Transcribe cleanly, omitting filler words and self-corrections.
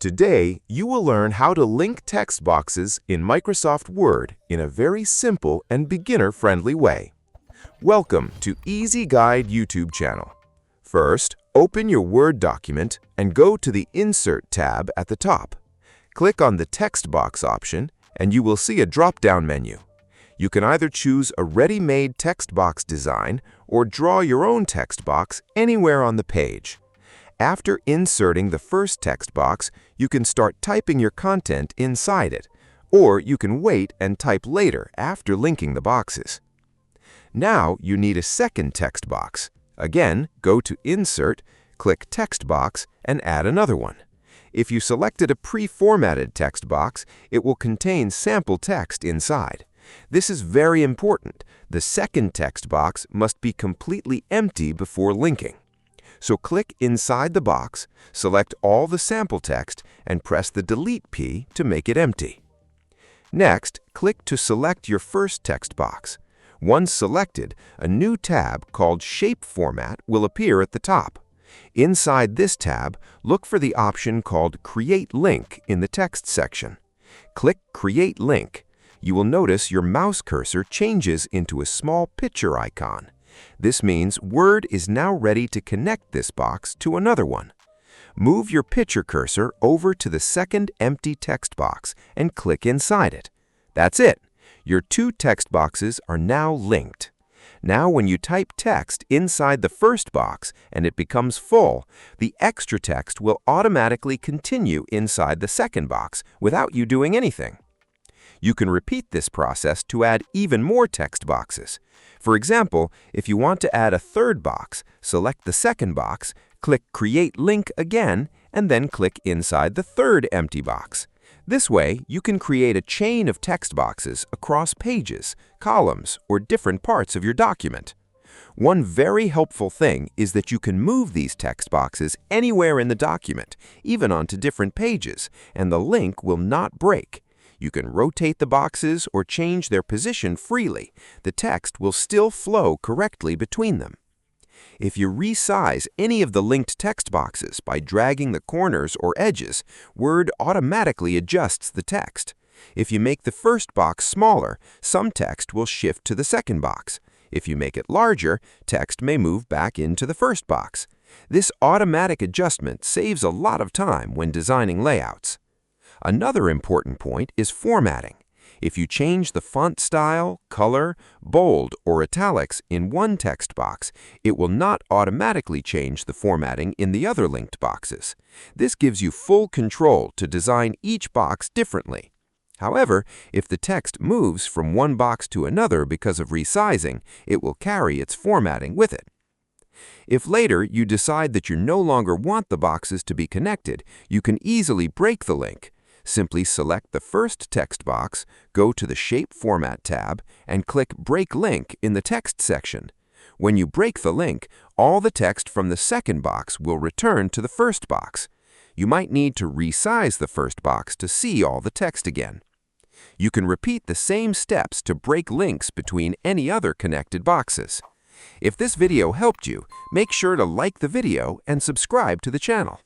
Today, you will learn how to link text boxes in Microsoft Word in a very simple and beginner-friendly way. Welcome to Easy Guide YouTube channel. First, open your Word document and go to the Insert tab at the top. Click on the text box option and you will see a drop-down menu. You can either choose a ready-made text box design or draw your own text box anywhere on the page. After inserting the first text box, you can start typing your content inside it, or you can wait and type later after linking the boxes. Now you need a second text box. Again, go to Insert, click Text Box, and add another one. If you selected a pre-formatted text box, it will contain sample text inside. This is very important. The second text box must be completely empty before linking. So click inside the box, select all the sample text, and press the Delete key to make it empty. Next, click to select your first text box. Once selected, a new tab called Shape Format will appear at the top. Inside this tab, look for the option called Create Link in the text section. Click Create Link. You will notice your mouse cursor changes into a small picture icon. This means Word is now ready to connect this box to another one. Move your picture cursor over to the second empty text box and click inside it. That's it. Your two text boxes are now linked. Now when you type text inside the first box and it becomes full, the extra text will automatically continue inside the second box without you doing anything. You can repeat this process to add even more text boxes. For example, if you want to add a third box, select the second box, click Create Link again, and then click inside the third empty box. This way, you can create a chain of text boxes across pages, columns, or different parts of your document. One very helpful thing is that you can move these text boxes anywhere in the document, even onto different pages, and the link will not break. You can rotate the boxes or change their position freely. The text will still flow correctly between them. If you resize any of the linked text boxes by dragging the corners or edges, Word automatically adjusts the text. If you make the first box smaller, some text will shift to the second box. If you make it larger, text may move back into the first box. This automatic adjustment saves a lot of time when designing layouts. Another important point is formatting. If you change the font style, color, bold, or italics in one text box, it will not automatically change the formatting in the other linked boxes. This gives you full control to design each box differently. However, if the text moves from one box to another because of resizing, it will carry its formatting with it. If later you decide that you no longer want the boxes to be connected, you can easily break the link. Simply select the first text box, go to the Shape Format tab, and click Break Link in the text section. When you break the link, all the text from the second box will return to the first box. You might need to resize the first box to see all the text again. You can repeat the same steps to break links between any other connected boxes. If this video helped you, make sure to like the video and subscribe to the channel.